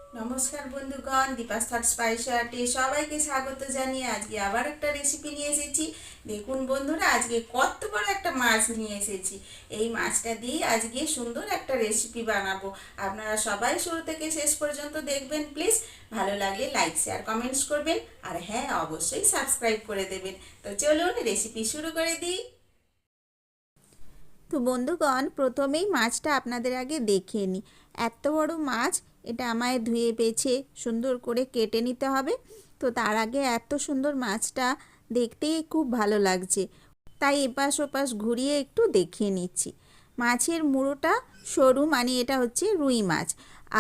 নমস্কার বন্ধুগণ, Deepa's thought spice আর্টে সবাইকে স্বাগত জানিয়ে আজকে আবার একটা রেসিপি নিয়ে এসেছি। দেখুন বন্ধুরা, আজকে কত বড় একটা মাছ নিয়ে এসেছি। এই মাছটা দিয়ে আজকে সুন্দর একটা রেসিপি বানাবো। আপনারা সবাই শুরু থেকে শেষ পর্যন্ত দেখবেন প্লিজ। ভালো লাগলে লাইক শেয়ার কমেন্টস করবেন, আর হ্যাঁ, অবশ্যই সাবস্ক্রাইব করে দেবেন। তো চলুন রেসিপি শুরু করে দিই। তো বন্ধুগণ, প্রথমেই মাছটা আপনাদের আগে দেখিয়ে নিই। এত বড় মাছ, এটা আমায় ধুয়ে বেছে সুন্দর করে কেটে নিতে হবে। তো তার আগে এত সুন্দর মাছটা দেখতেই খুব ভালো লাগছে, তাই এপাশ ওপাশ ঘুরিয়ে একটু দেখিয়ে নিচ্ছি। মাছের মুড়োটা সরু, মানে এটা হচ্ছে রুই মাছ।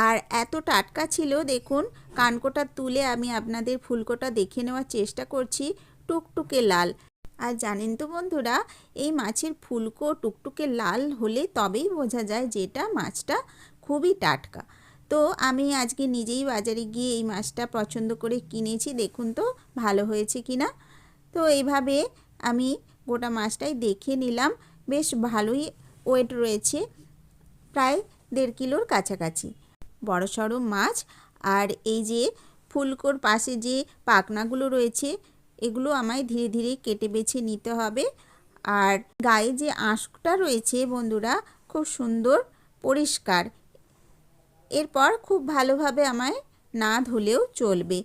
আর এত টাটকা ছিল, দেখুন কানকোটা তুলে আমি আপনাদের ফুলকোটা দেখে নেওয়ার চেষ্টা করছি। টুকটুকে লাল। আর জানেন তো বন্ধুরা, এই মাছের ফুলকো টুকটুকে লাল হলে তবেই বোঝা যায় যে এটা মাছটা খুবই টাটকা। তো আমি আজকে নিজেই বাজারে গিয়ে এই মাছটা পছন্দ করে কিনেছি। দেখুন তো ভালো হয়েছে কি না। তো এইভাবে আমি গোটা মাছটাই দেখে নিলাম। বেশ ভালোই ওয়েট রয়েছে, প্রায় 1.5 কিলোর কাছাকাছি। বড়সড় মাছ। আর এই যে ফুলকোর পাশে যে পাখনাগুলো রয়েছে, এগুলো আমায় ধীরে ধীরে কেটে বেছে নিতে হবে। আর গায়ে যে আঁশটা রয়েছে বন্ধুরা, খুব সুন্দর পরিষ্কার। এরপর খুব ভালোভাবে আমায় না ধুলেও চলবে।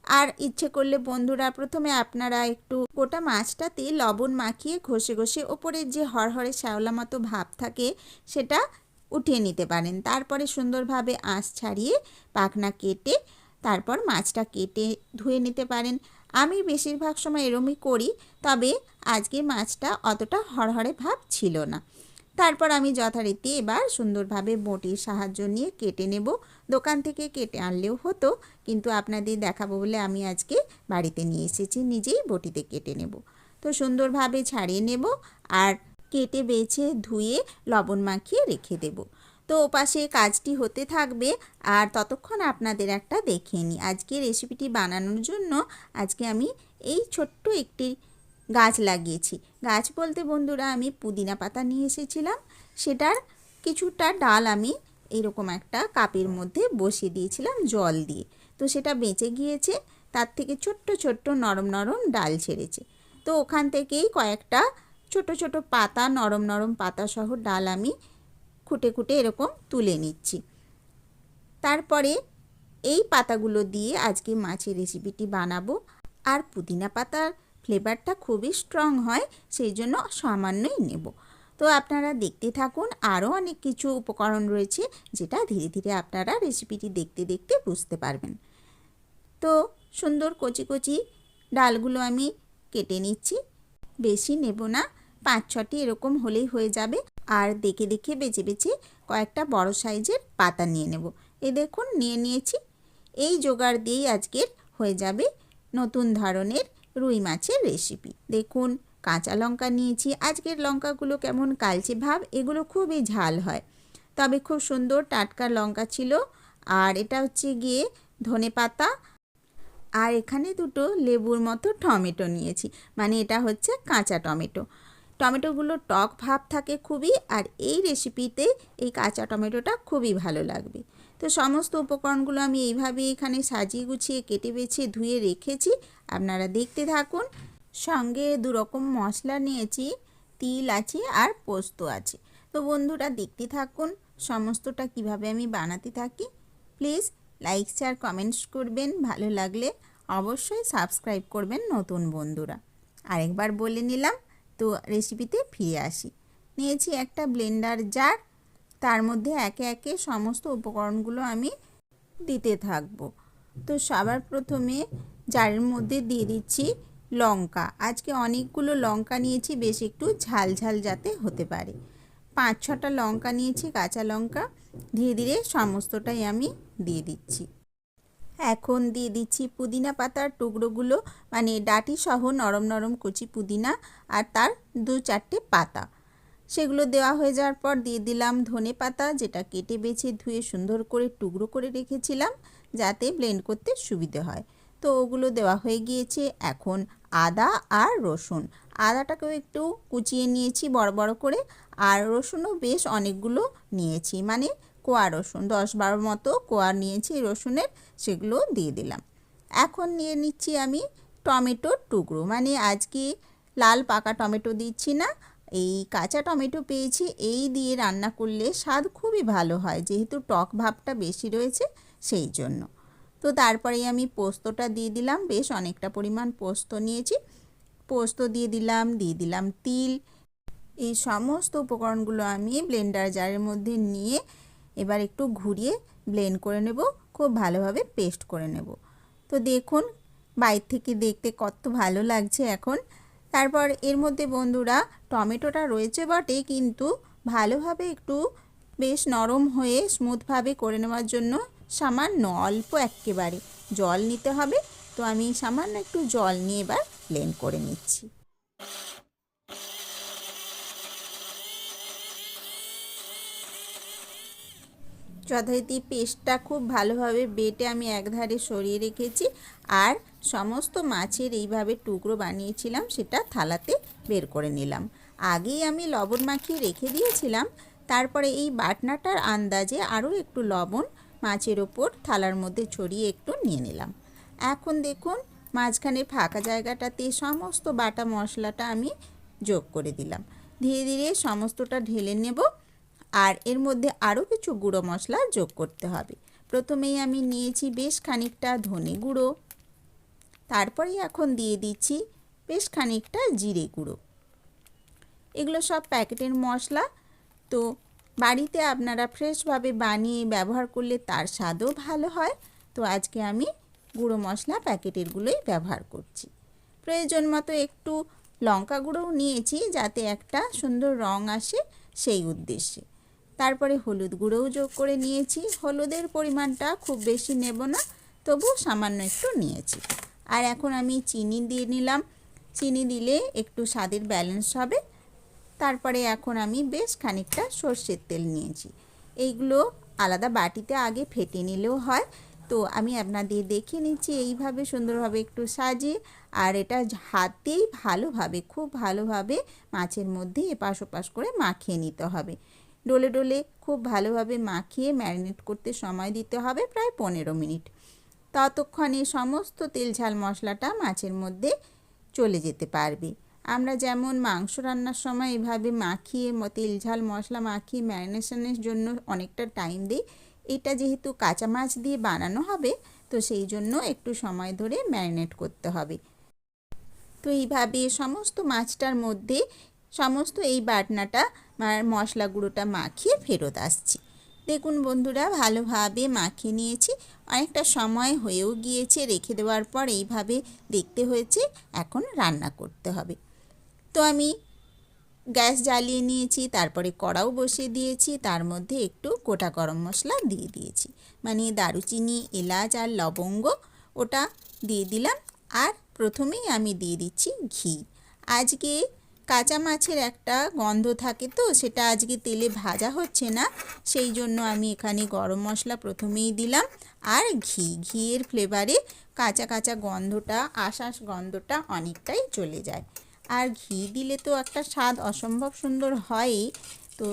আর ইচ্ছে করলে বন্ধুরা, প্রথমে আপনারা একটু গোটা মাছটাতে লবণ মাখিয়ে ঘষে ঘষে ওপরের যে হরহরে শ্যাওলা মতো ভাব থাকে সেটা উঠিয়ে নিতে পারেন। তারপরে সুন্দরভাবে আঁশ ছাড়িয়ে পাখনা কেটে তারপর মাছটা কেটে ধুয়ে নিতে পারেন। আমি বেশিরভাগ সময় এরমই করি, তবে আজকে মাছটা অতটা হরহরে ভাব ছিল না। তারপর আমি যথারীতি এবার সুন্দরভাবে বটির সাহায্য নিয়ে কেটে নেব। দোকান থেকে কেটে আনলেও হতো, কিন্তু আপনাদের দেখাবো বলে আমি আজকে বাড়িতে নিয়ে এসেছি, নিজেই বটিতে কেটে নেব। তো সুন্দরভাবে ছাড়িয়ে নেব আর কেটে বেছে ধুয়ে লবণ মাখিয়ে রেখে দেব। তো ওপাশে কাজটি হতে থাকবে, আর ততক্ষণ আপনাদের একটা দেখিয়ে নিই। আজকে রেসিপিটি বানানোর জন্য আজকে আমি এই ছোট্ট একটি গাছ লাগিয়েছি। গাছ বলতে বন্ধুরা, আমি পুদিনা পাতা নিয়ে এসেছিলাম। সেটার কিছুটা ডাল আমি এরকম একটা কাপের মধ্যে বসিয়ে দিয়েছিলাম জল দিয়ে। তো সেটা বেঁচে গিয়েছে, তার থেকে ছোট্ট ছোট্ট নরম নরম ডাল ছেড়েছে। তো ওখান থেকেই কয়েকটা ছোট ছোট পাতা, নরম নরম পাতা সহ ডাল আমি খুঁটে খুঁটে এরকম তুলে নিচ্ছি। তারপরে এই পাতাগুলো দিয়ে আজকে মাছের রেসিপিটি বানাবো। আর পুদিনা পাতার ফ্লেভারটা খুবই স্ট্রং হয়, সেই জন্য সামান্যই নেব। তো আপনারা দেখতে থাকুন। আরও অনেক কিছু উপকরণ রয়েছে, যেটা ধীরে ধীরে আপনারা রেসিপিটি দেখতে দেখতে বুঝতে পারবেন। তো সুন্দর কচি কচি ডালগুলো আমি কেটে নিচ্ছি। বেশি নেব না, 5-6টি এরকম হলেই হয়ে যাবে। আর দেখে দেখে বেছে বেছে কয়েকটা বড় সাইজের পাতা নিয়ে নেব। এই দেখুন নিয়ে নিয়েছি। এই জোগাড় দিয়েই আজকের হয়ে যাবে নতুন ধরনের রুই মাছের রেসিপি। দেখুন কাঁচা লঙ্কা নিয়েছি। আজকের লঙ্কাগুলো কেমন কালচে ভাব, এগুলো খুবই ঝাল হয়, তবে খুব সুন্দর টাটকা লঙ্কা ছিল। আর এটা হচ্ছে গিয়ে ধনেপাতা। আর এখানে দুটো লেবুর মতো টমেটো নিয়েছি, মানে এটা হচ্ছে কাঁচা টমেটো। টমেটোগুলো টক ভাব থাকে খুবই, আর এই রেসিপিতে এই কাঁচা টমেটোটা খুবই ভালো লাগবে। তো সমস্ত উপকরণগুলো আমি এইভাবে এখানে সাজিয়ে গুছিয়ে কেটে বেছে ধুয়ে রেখেছি। আপনারা দেখতে থাকুন। সঙ্গে 2 রকম মশলা নিয়েছি, তিল আছে আর পোস্ত আছে। তো বন্ধুরা দেখতে থাকুন সমস্তটা কিভাবে আমি বানাতে থাকি। প্লিজ লাইক শেয়ার কমেন্টস করবেন, ভালো লাগলে অবশ্যই সাবস্ক্রাইব করবেন নতুন বন্ধুরা। আরেকবার বলে নিলাম। তো রেসিপিতে ফিরে আসি। নিয়েছি একটা ব্লেন্ডার জার, তার মধ্যে একে একে সমস্ত উপকরণগুলো আমি দিতে থাকবো। তো সবার প্রথমে জারের মধ্যে দিয়ে দিচ্ছি লঙ্কা। আজকে অনেকগুলো লঙ্কা নিয়েছি, বেশ একটু ঝাল ঝাল যাতে হতে পারে। 5-6টা লঙ্কা নিয়েছি, কাঁচা লঙ্কা। ধীরে ধীরে সমস্তটাই আমি দিয়ে দিচ্ছি। এখন দিয়ে দিচ্ছি পুদিনা পাতার টুকরোগুলো, মানে ডাঁটি সহ নরম নরম কচি পুদিনা, আর তার 2-4টে পাতা। সেগুলো দেওয়া হয়ে যাওয়ার পর দিয়ে দিলাম ধনে পাতা, যেটা কেটে বেছে ধুয়ে সুন্দর করে টুকরো করে রেখেছিলাম যাতে ব্লেন্ড করতে সুবিধে হয়। তো ওগুলো দেওয়া হয়ে গিয়েছে। এখন আদা আর রসুন। আদাটাকেও একটু কুচিয়ে নিয়েছি বড় বড় করে, আর রসুনও বেশ অনেকগুলো নিয়েছি, মানে কোয়া রসুন, 10-12 মতো কোয়া নিয়েছি রসুনের, সেগুলো দিয়ে দিলাম। এখন নিয়ে নিচ্ছি আমি টমেটোর টুকরো, মানে আজকে লাল পাকা টমেটো দিচ্ছি না, এই কাঁচা টমেটো পেয়েছি, এই দিয়ে রান্না করলে স্বাদ খুবই ভালো হয়, যেহেতু টক ভাবটা বেশি রয়েছে সেই জন্য। তো তারপরেই আমি পোস্তটা দিয়ে দিলাম, বেশ অনেকটা পরিমাণ পোস্ত নিয়েছি। পোস্ত দিয়ে দিলাম তিল। এই সমস্ত উপকরণগুলো আমি ব্লেন্ডার জারের মধ্যে নিয়ে এবার একটু ঘুরিয়ে ব্লেন্ড করে নেব, খুব ভালোভাবে পেস্ট করে নেব। তো দেখুন বাইরে থেকে দেখতে কত ভালো লাগছে এখন। তারপর এর মধ্যে বন্ধুরা টমেটোটা রয়েছে বটে, কিন্তু ভালোভাবে একটু বেশ নরম হয়ে স্মুথভাবে করে নেওয়ার জন্য সামান্য অল্প একেবারে জল নিতে হবে। তো আমি সামান্য একটু জল নিয়ে এবার ব্লেন্ড করে নিচ্ছি। যথারীতি পেস্টটা খুব ভালোভাবে বেটে আমি একধারে সরিয়ে রেখেছি, আর সমস্ত মাছের এইভাবে টুকরো বানিয়েছিলাম সেটা থালাতে বের করে নিলাম। আগেই আমি লবণ মাখিয়ে রেখে দিয়েছিলাম, তারপরে এই বাটনাটার আন্দাজে আরও একটু লবণ মাছের ওপর থালার মধ্যে ছড়িয়ে একটু নিয়ে নিলাম। এখন দেখুন মাঝখানে ফাঁকা জায়গাটাতে সমস্ত বাটা মশলাটা আমি যোগ করে দিলাম। ধীরে ধীরে সমস্তটা ঢেলে নেব, আর এর মধ্যে আরও কিছু গুঁড়ো মশলা যোগ করতে হবে। প্রথমেই আমি নিয়েছি বেশ খানিকটা ধনে গুঁড়ো, তারপরেই এখন দিয়ে দিচ্ছি বেশ খানিকটা জিরে গুঁড়ো। এগুলো সব প্যাকেটের মশলা, তো বাড়িতে আপনারা ফ্রেশভাবে বানিয়ে ব্যবহার করলে তার স্বাদও ভালো হয়। তো আজকে আমি গুঁড়ো মশলা প্যাকেটেরগুলোই ব্যবহার করছি। প্রয়োজন মতো একটু লঙ্কা গুঁড়োও নিয়েছি, যাতে একটা সুন্দর রং আসে সেই উদ্দেশ্যে। তারপরে হলুদ গুঁড়োও যোগ করে নিয়েছি। হলুদের পরিমাণটা খুব বেশি নেব না, তবু সামান্য একটু নিয়েছি। আর এখন আমি চিনি দিয়ে নিলাম, চিনি দিলে একটু স্বাদের ব্যালেন্স হবে। তারপরে এখন আমি বেশ খানিকটা সর্ষের তেল নিয়েছি, এইগুলো আলাদা বাটিতে আগে ফেটে নিলেও হয়। তো আমি আপনাদের দেখিয়ে নিচ্ছি এইভাবে সুন্দরভাবে একটু সাজিয়ে, আর এটা হাতেই ভালোভাবে খুব ভালোভাবে মাছের মধ্যে এপাশ ওপাশ করে মাখিয়ে নিতে হবে। ডলে ডলে খুব ভালোভাবে মাখিয়ে ম্যারিনেট করতে সময় দিতে হবে প্রায় 15 মিনিট। ততক্ষণে সমস্ত তেল ঝাল মশলাটা মাছের মধ্যে চলে যেতে পারবে। আমরা যেমন মাংস রান্নার সময় এভাবে মাখিয়ে তেল ঝাল মশলা মাখিয়ে ম্যারিনেশনের জন্য অনেকটা টাইম দিই, এটা যেহেতু কাঁচা মাছ দিয়ে বানানো হবে, তো সেই জন্য একটু সময় ধরে ম্যারিনেট করতে হবে। তো এইভাবে সমস্ত মাছটার মধ্যে সমস্ত এই বাটনাটা মশলা গুঁড়োটা মাখিয়ে ফেরত আসছি। দেখুন বন্ধুরা ভালোভাবে মাখিয়ে নিয়েছি, অনেকটা সময় হয়েও গিয়েছে রেখে দেওয়ার পর এইভাবে দেখতে হয়েছে। এখন রান্না করতে হবে। তো আমি গ্যাস জ্বালিয়ে নিয়েছি, তারপরে কড়াও বসিয়ে দিয়েছি, তার মধ্যে একটু গোটা গরম মশলা দিয়ে দিয়েছি, মানে দারুচিনি এলাচ আর লবঙ্গ ওটা দিয়ে দিলাম। আর প্রথমেই আমি দিয়ে দিচ্ছি ঘি। আজকে কাঁচা মাছের একটা গন্ধ থাকে, তো সেটা আজকে তেলে ভাজা হচ্ছে না, সেই জন্য আমি এখানে গরম মশলা প্রথমেই দিলাম, আর ঘিয়ের ফ্লেভারে কাঁচা কাঁচা গন্ধটা গন্ধটা অনেকটাই চলে যায়। আর ঘি দিলে তো একটা স্বাদ অসম্ভব সুন্দর হয়ই। তো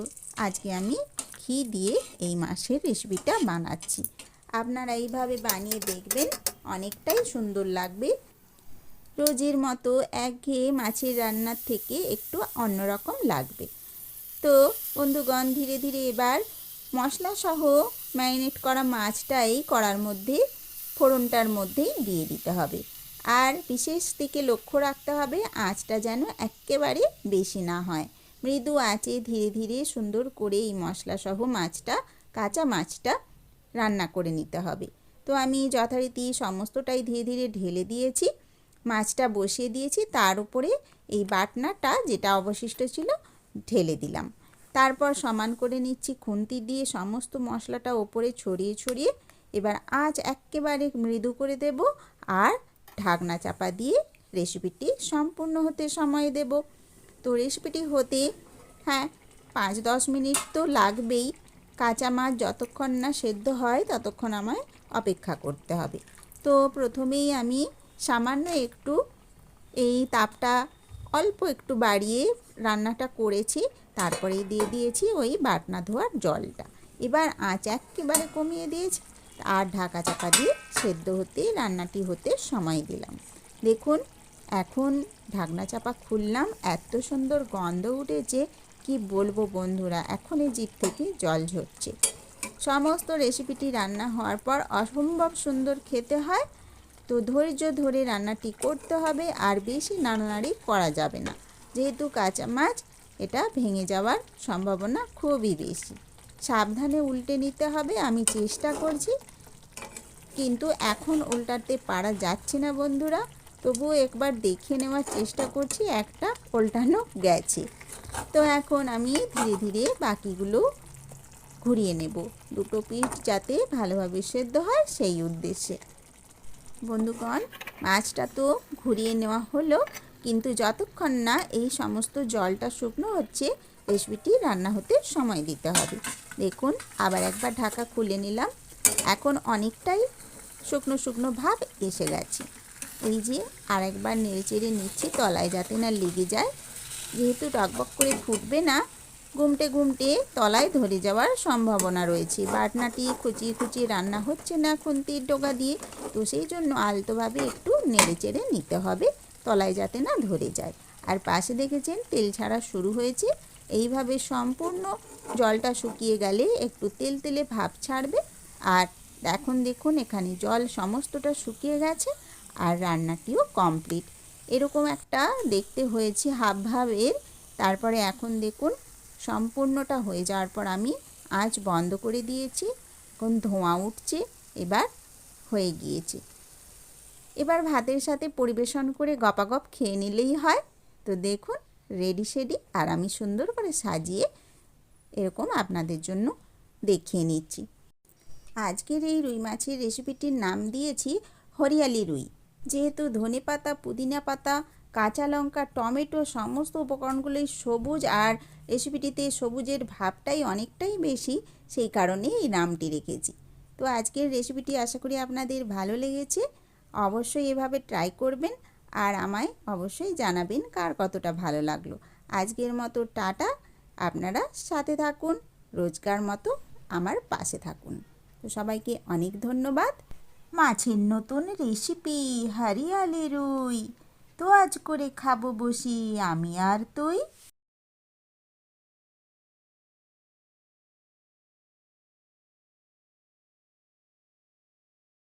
আজকে আমি ঘি দিয়ে এই মাছের রেসিপিটা বানাচ্ছি, আপনারা এইভাবে বানিয়ে দেখবেন, অনেকটাই সুন্দর লাগবে। রোজের মতো একঘেয়ে মাছের রান্নার থেকে একটু অন্যরকম লাগবে। তো বন্ধুগণ ধীরে ধীরে এবার মশলা সহ ম্যারিনেট করা মাছটাই কড়ার মধ্যে ফোড়নটার মধ্যেই দিয়ে দিতে হবে। আর বিশেষ দিকে লক্ষ্য রাখতে হবে আঁচটা যেন একেবারে বেশি না হয়, মৃদু আঁচে ধীরে ধীরে সুন্দর করে এই মশলা সহ মাছটা কাঁচা মাছটা রান্না করে নিতে হবে। তো আমি যথারীতি সমস্তটাই ধীরে ধীরে ঢেলে দিয়েছি, মাছটা বসিয়ে দিয়েছি, তার উপরে এই বাটনাটা যেটা অবশিষ্ট ছিল ঢেলে দিলাম। তারপর সমান করে নিচ্ছি খুন্তি দিয়ে, সমস্ত মশলাটা ওপরে ছড়িয়ে ছড়িয়ে এবার আঁচ একেবারে মৃদু করে দেব, আর ঢাকনা চাপা দিয়ে রেসিপিটি সম্পূর্ণ হতে সময় দেব। তো রেসিপিটি হতে 5-10 মিনিট তো লাগবেই, কাঁচা মাছ যতক্ষণ না সেদ্ধ হয় ততক্ষণ আমায় অপেক্ষা করতে হবে। তো প্রথমেই আমি সামান্য একটু এই তাপটা অল্প একটু বাড়িয়ে রান্নাটা করেছি, তারপরে দিয়ে দিয়েছি ওই বাটনা ধোয়ার জলটা। এবার আঁচ একেবারে কমিয়ে দিয়েছি আর ঢাকা চাপা দিয়ে সেদ্ধ হতে রান্নাটি হতে সময় দিলাম। দেখুন এখন ঢাকনা চাপা খুললাম, এত সুন্দর গন্ধ উঠেছে কি বলবো বন্ধুরা, এখনই জিভ থেকে জল ঝরছে। সমস্ত রেসিপিটি রান্না হওয়ার পর অসম্ভব সুন্দর খেতে হয়। তো ধৈর্য ধরে রান্নাটি করতে হবে আর বেশি নাড়ানাড়ি করা যাবে না, যেহেতু কাঁচা মাছ এটা ভেঙে যাওয়ার সম্ভাবনা খুবই বেশি। সাবধানে উল্টে নিতে হবে, আমি চেষ্টা করছি কিন্তু এখন উল্টাতে পারা যাচ্ছে না বন্ধুরা, তবুও একবার দেখে নেওয়ার চেষ্টা করছি, একটা উল্টানো গেছে। তো এখন আমি ধীরে ধীরে বাকিগুলো ঘুরিয়ে নেব, দুটো পিঠ যাতে ভালোভাবে সেদ্ধ হয় সেই উদ্দেশ্যে। বন্ধুগণ মাছটা তো ঘুরিয়ে নেওয়া হলো, কিন্তু যতক্ষণ না এই সমস্ত জলটা শুকনো হচ্ছে রেসিপিটি রান্না হতে সময় দিতে হবে। দেখুন আবার একবার ঢাকা খুলে নিলাম, এখন অনেকটাই শুকনো শুকনো ভাব এসে গেছে। এই যে আর একবার নেড়ে চেড়ে নিচ্ছি তলায় যাতে না লেগে যায়, যেহেতু টকবক করে ফুটবে না, ঘুমটে ঘুমটে তলায় ধরে যাওয়ার সম্ভাবনা রয়েছে। বাটনাটি খুচিয়ে খুচিয়ে রান্না হচ্ছে না খুন্তির ডগা দিয়ে, তো সেই জন্য আলতোভাবে একটু নেড়ে চেড়ে নিতে হবে তলায় যাতে না ধরে যায়। আর পাশে দেখেছেন তেল ছাড়া শুরু হয়েছে, এইভাবে সম্পূর্ণ জলটা শুকিয়ে গেলে একটু তেল তেলে ভাব ছাড়বে। আর এখন দেখুন এখানে জল সমস্তটা শুকিয়ে গেছে আর রান্নাটিও কমপ্লিট। এরকম একটা দেখতে হয়েছে হাফ ভাবের। তারপরে এখন দেখুন সম্পূর্ণটা হয়ে যাওয়ার পর আমি আঁচ বন্ধ করে দিয়েছি, এখন ধোঁয়া উঠছে, এবার হয়ে গিয়েছে। এবার ভাতের সাথে পরিবেশন করে গপাগপ খেয়ে নিলেই হয়। তো দেখুন রেডি সেডি, আর আমি সুন্দর করে সাজিয়ে এরকম আপনাদের জন্য দেখিয়ে নিচ্ছি। আজকের এই রুই মাছের রেসিপিটির নাম দিয়েছি হরিয়ালি রুই। যেহেতু ধনে পাতা, পুদিনা পাতা, কাঁচা লঙ্কা, টমেটো সমস্ত উপকরণগুলোই সবুজ আর রেসিপিটিতে সবুজের ভাবটাই অনেকটাই বেশি, সেই কারণে এই নামটি রেখেছি। তো আজকের রেসিপিটি আশা করি আপনাদের ভালো লেগেছে, অবশ্যই এভাবে ট্রাই করবেন আর আমায় অবশ্যই জানাবেন কার কতটা ভালো লাগলো। আজকের মতো টাটা, আপনারা সাথে থাকুন, রোজকার মতো আমার পাশে থাকুন। তো সবাইকে অনেক ধন্যবাদ। মাছের নতুন রেসিপি হরিয়ালি রুই, তো আজ করে খাবো বসি আমি আর তুই।